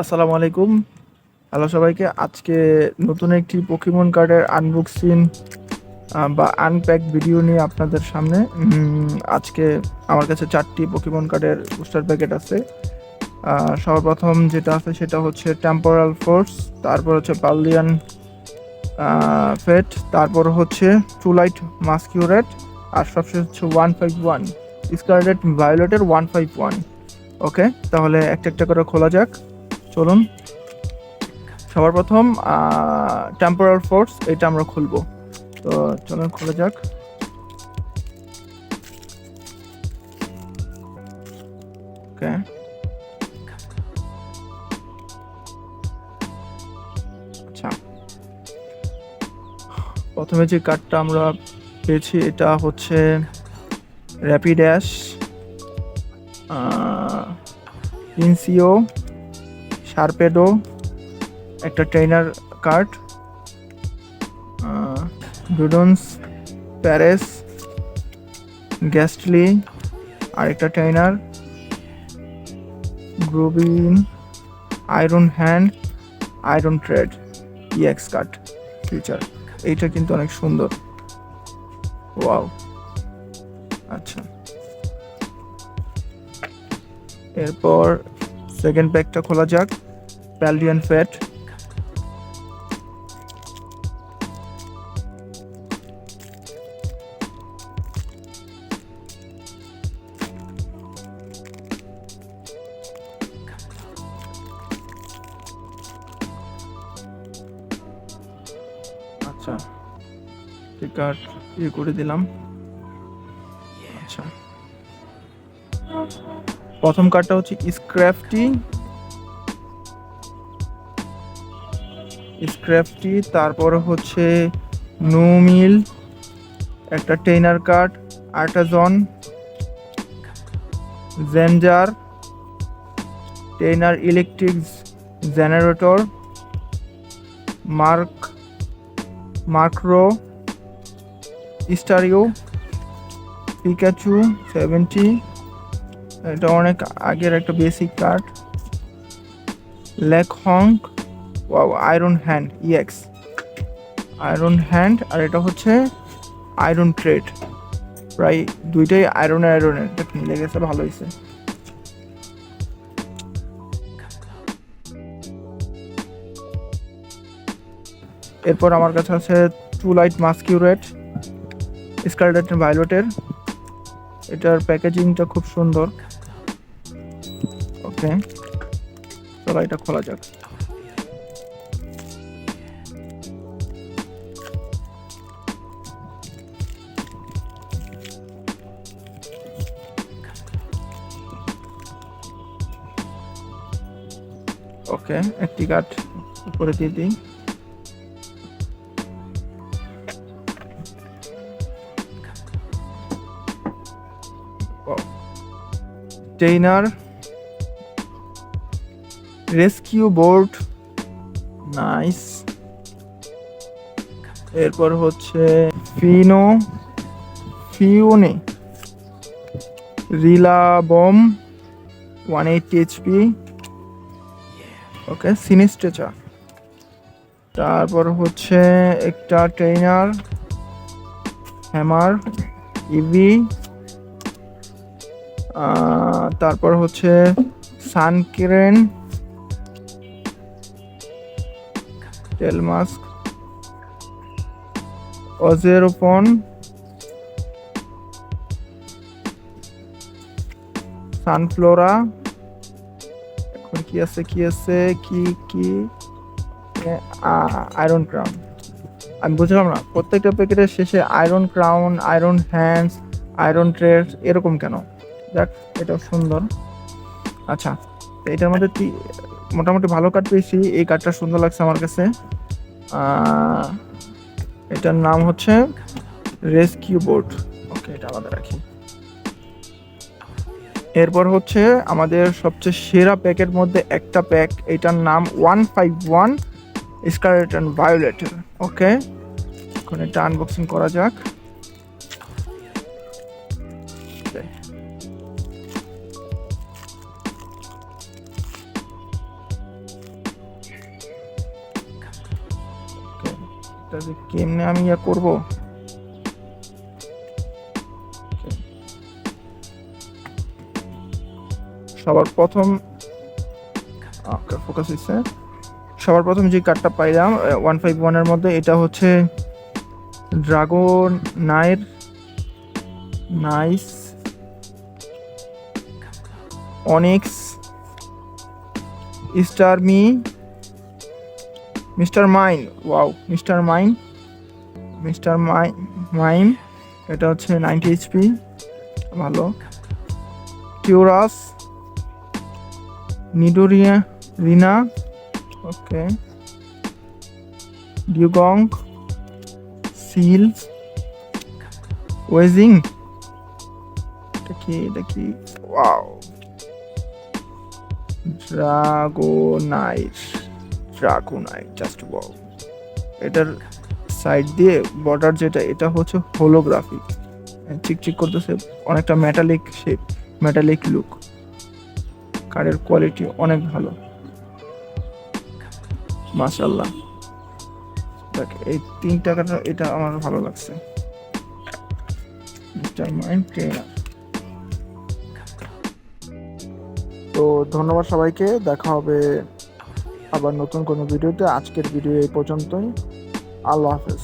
আসসালামু আলাইকুম। হ্যালো সবাইকে। আজকে নতুন একটি পোকেমন কার্ডের আনবক্সিং বা আনপ্যাক ভিডিও নিয়ে আপনাদের সামনে। আজকে আমার কাছে 4টি পোকেমন কার্ডের বুস্টার প্যাকেট আছে। সর্বপ্রথম যেটা আছে সেটা হচ্ছে টেম্পোরাল ফোর্স, তারপর হচ্ছে পার্লিয়ান ফেট, তারপর হচ্ছে টুলাইট মাস্কিউরেট, আর সবশেষ হচ্ছে 151 স্কারলেট ভায়োলেটের 151। ওকে, তাহলে একটা একটা করে খোলা যাক। চলুন। সবার প্রথম টেম্পোরাল ফোর্স, এটা আমরা খুলবো। তো চলুন খোলা যাক। ওকে, আচ্ছা, প্রথমে যে কার্ডটা আমরা পেয়েছি এটা হচ্ছে র্যাপিড্যাশ ইনসিও শার্পেডো, একটা ট্রেনার কার্ড, ডুডন্স প্যারেস গ্যাস্টলি, আরেকটা trainer Grubbin, iron hand, iron tread, EX card feature. এইটা কিন্তু অনেক সুন্দর। ওয়াও, আচ্ছা। এরপর সেকেন্ড প্যাকটা খোলা যাক। প্যালডিয়ান ফ্যাট, আচ্ছা, কার্ড ইয়ে করে দিলাম। আচ্ছা, প্রথম কার্ডটা হচ্ছে স্ক্র্যাফটি, তারপরে হচ্ছে নুমিল, একটা ট্রেনার কার্ড, আর্টাজন, জেনজার, ট্রেনার ইলেকট্রিক জেনারেটর, মার্করো, স্টারিও, পিকাচু 70, এটা অনেক আগের একটা বেসিক কার্ড, লেকহং, wow, iron hand EX, iron hand, আর এটা হচ্ছে আয়রন ট্রেড। প্রায় দুইটাই আয়রনের এটা মিলে গেছে, ভালো হয়েছে। এরপর আমার কাছে আছে টুলাইট মাস্কিউরেট স্কারলেট ভায়োলেটের, এটার প্যাকেজিংটা খুব সুন্দর। ওকে, চলো এটা খোলা যাক। ওকে, একটি কার্ড উপরে দিয়ে দিই। Trainer rescue board, nice. এরপর হচ্ছে ফিওনে রিলা বম 180 এইচপি, ওকে, সিনিস্টেচা। তারপর হচ্ছে একটা ট্রেনার হ্যামার ইভি, তারপর হচ্ছে সানকিরেন টেলমাস্ক, অজেরোপন, সানফ্লোরা। এখন কি আছে কি আয়রন ক্রাউন। আমি বুঝলাম না, প্রত্যেকটা প্যাকেটের শেষে iron crown, iron hands, iron trade এরকম কেন? যাক, এটাও সুন্দর। আচ্ছা, তো এটার মধ্যে মোটামুটি ভালো কার্ড পেয়েছি। এই কার্ডটা সুন্দর লাগছে আমার কাছে। এটার নাম হচ্ছে রেস্কিউ বোর্ড। ওকে, এটা আলাদা রাখি। এরপর হচ্ছে আমাদের সবচেয়ে সেরা প্যাকের মধ্যে একটা প্যাক, এটার নাম 151 স্কারলেট অ্যান্ড ভায়োলেটের। ওকে, এখন এটা আনবক্সিং করা যাক। এটা যে কেমনে আমি ইয়া করবো। সবার প্রথম ফোকাস হচ্ছে, সবার প্রথম যে কার্ডটা পাইলাম 151 এর মধ্যে, এটা হচ্ছে dragon Nair nice onyx mister mine. Wow, mister mime, এটা হচ্ছে 90 এইচপি, ভালো। টিউরাস, নিডোরিয়া রিনা, ওকে। ডিউগং, সিল, ওয়েজিং, এটা কি ওয়াও, ড্রাগোনাইট, জাস্ট ওয়াও। এটার সাইড দিয়ে বর্ডার যেটা, এটা হচ্ছে হোলোগ্রাফিক, চিকচিক করতেছে, অনেকটা মেটালিক শেপ, মেটালিক লুক। কার্ডের কোয়ালিটি অনেক ভালো, মাশাআল্লাহ। দেখ এই 3 টাকাটা, এটা আমার ভালো লাগছে। Mister mind trainer. তো ধন্যবাদ সবাইকে, দেখা হবে আবার নতুন কোনো ভিডিওতে। আজকের ভিডিও এই পর্যন্তই, আল্লাহ হাফেজ।